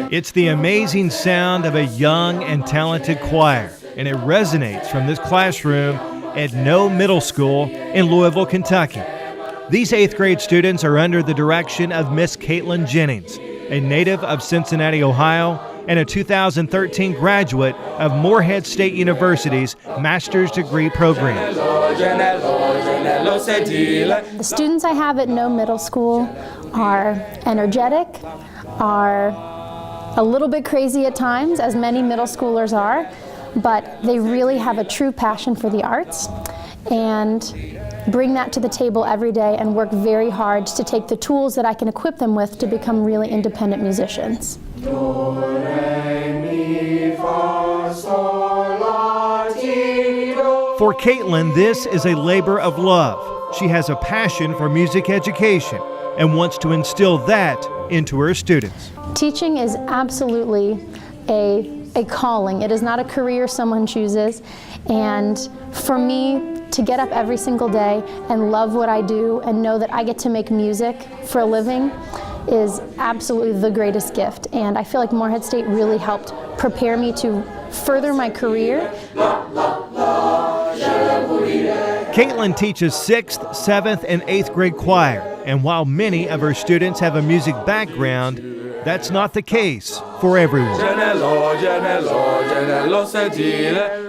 It's the amazing sound of a young and talented choir, and it resonates from this classroom at No Middle School in Louisville, Kentucky. These 8th grade students are under the direction of Miss Caitlin Jennings, a native of Cincinnati, Ohio, and a 2013 graduate of Morehead State University's master's degree program. The students I have at No Middle School are energetic, are a little bit crazy at times, as many middle schoolers are, but they really have a true passion for the arts and bring that to the table every day and work very hard to take the tools that I can equip them with to become really independent musicians. For Caitlin, this is a labor of love. She has a passion for music education and wants to instill that into her students. Teaching is absolutely a calling. It is not a career someone chooses. And for me to get up every single day and love what I do and know that I get to make music for a living is absolutely the greatest gift. And I feel like Morehead State really helped prepare me to further my career. Caitlin teaches 6th, 7th, and 8th grade choir, and while many of her students have a music background, that's not the case for everyone.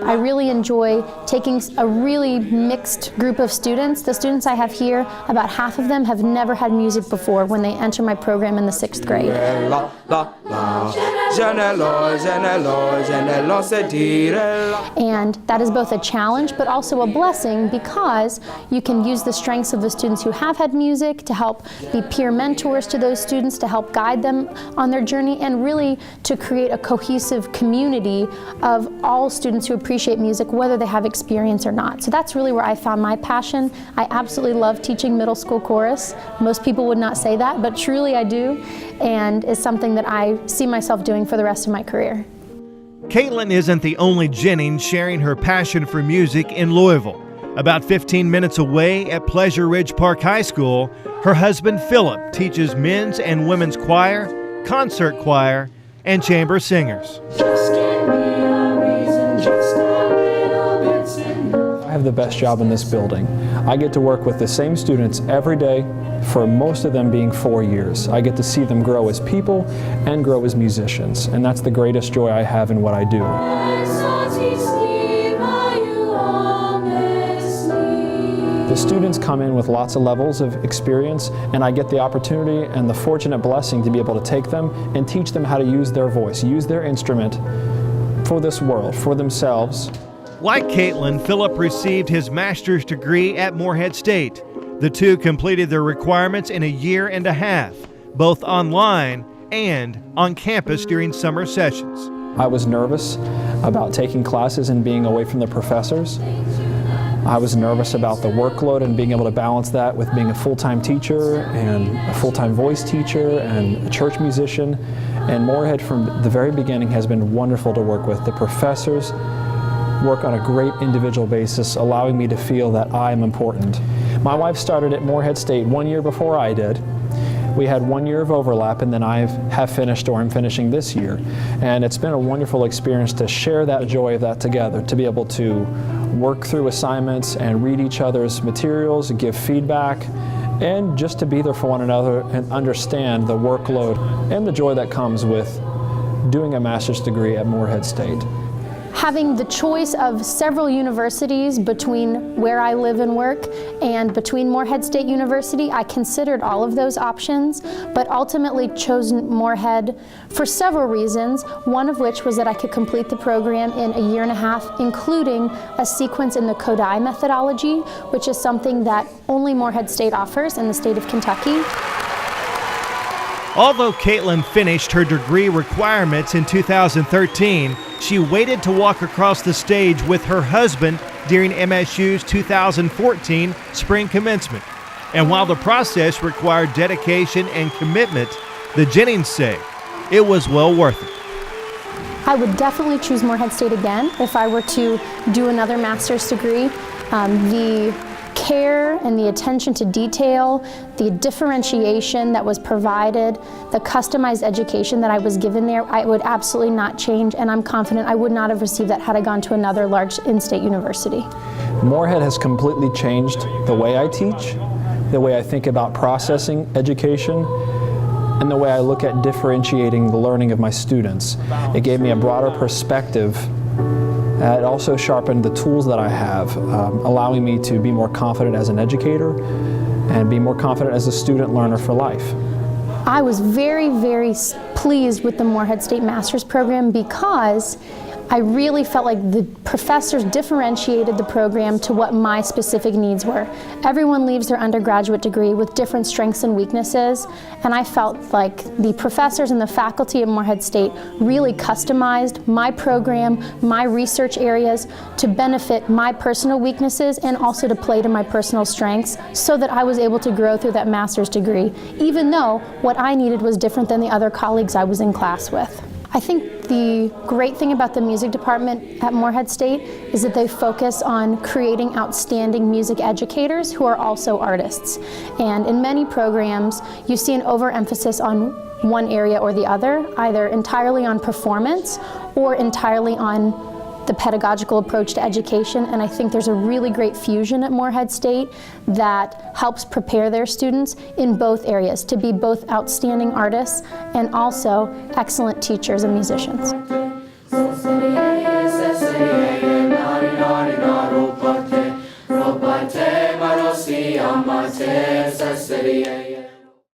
I really enjoy taking a really mixed group of students. The students I have here, about half of them have never had music before when they enter my program in the 6th grade. And that is both a challenge but also a blessing, because you can use the strengths of the students who have had music to help be peer mentors to those students, to help guide them on their journey, and really to create a cohesive community of all students who appreciate music, whether they have experience or not. So that's really where I found my passion. I absolutely love teaching middle school chorus. Most people would not say that, but truly I do, and it's something that I see myself doing for the rest of my career. Caitlin isn't the only Jennings sharing her passion for music in Louisville. About 15 minutes away at Pleasure Ridge Park High School, her husband Phillip teaches men's and women's choir, concert choir, and chamber singers. I have the best job in this building. I get to work with the same students every day, for most of them being 4 years. I get to see them grow as people and grow as musicians, and that's the greatest joy I have in what I do. The students come in with lots of levels of experience, and I get the opportunity and the fortunate blessing to be able to take them and teach them how to use their voice, use their instrument for this world, for themselves. Like Caitlin, Phillip received his master's degree at Morehead State. The two completed their requirements in a year and a half, both online and on campus during summer sessions. I was nervous about taking classes and being away from the professors. I was nervous about the workload and being able to balance that with being a full-time teacher and a full-time voice teacher and a church musician. And Morehead from the very beginning has been wonderful to work with. The professors work on a great individual basis, allowing me to feel that I am important. My wife started at Morehead State 1 year before I did. We had 1 year of overlap, and then I have finished, or I'm finishing this year. And it's been a wonderful experience to share that joy of that together, to be able to work through assignments and read each other's materials, give feedback, and just to be there for one another and understand the workload and the joy that comes with doing a master's degree at Morehead State. Having the choice of several universities between where I live and work and between Morehead State University, I considered all of those options, but ultimately chose Morehead for several reasons, one of which was that I could complete the program in a year and a half, including a sequence in the Kodai methodology, which is something that only Morehead State offers in the state of Kentucky. Although Caitlin finished her degree requirements in 2013, she waited to walk across the stage with her husband during MSU's 2014 Spring Commencement. And while the process required dedication and commitment, the Jennings say it was well worth it. I would definitely choose Morehead State again if I were to do another master's degree. The care and the attention to detail, the differentiation that was provided, the customized education that I was given there, I would absolutely not change, and I'm confident I would not have received that had I gone to another large in-state university. Morehead has completely changed the way I teach, the way I think about processing education, and the way I look at differentiating the learning of my students. It gave me a broader perspective. It also sharpened the tools that I have, allowing me to be more confident as an educator and be more confident as a student learner for life. I was very, very pleased with the Morehead State Master's Program because I really felt like the professors differentiated the program to what my specific needs were. Everyone leaves their undergraduate degree with different strengths and weaknesses, and I felt like the professors and the faculty at Morehead State really customized my program, my research areas to benefit my personal weaknesses and also to play to my personal strengths so that I was able to grow through that master's degree, even though what I needed was different than the other colleagues I was in class with. I think the great thing about the music department at Morehead State is that they focus on creating outstanding music educators who are also artists. And in many programs, you see an overemphasis on one area or the other, either entirely on performance or entirely on the pedagogical approach to education, and I think there's a really great fusion at Morehead State that helps prepare their students in both areas to be both outstanding artists and also excellent teachers and musicians.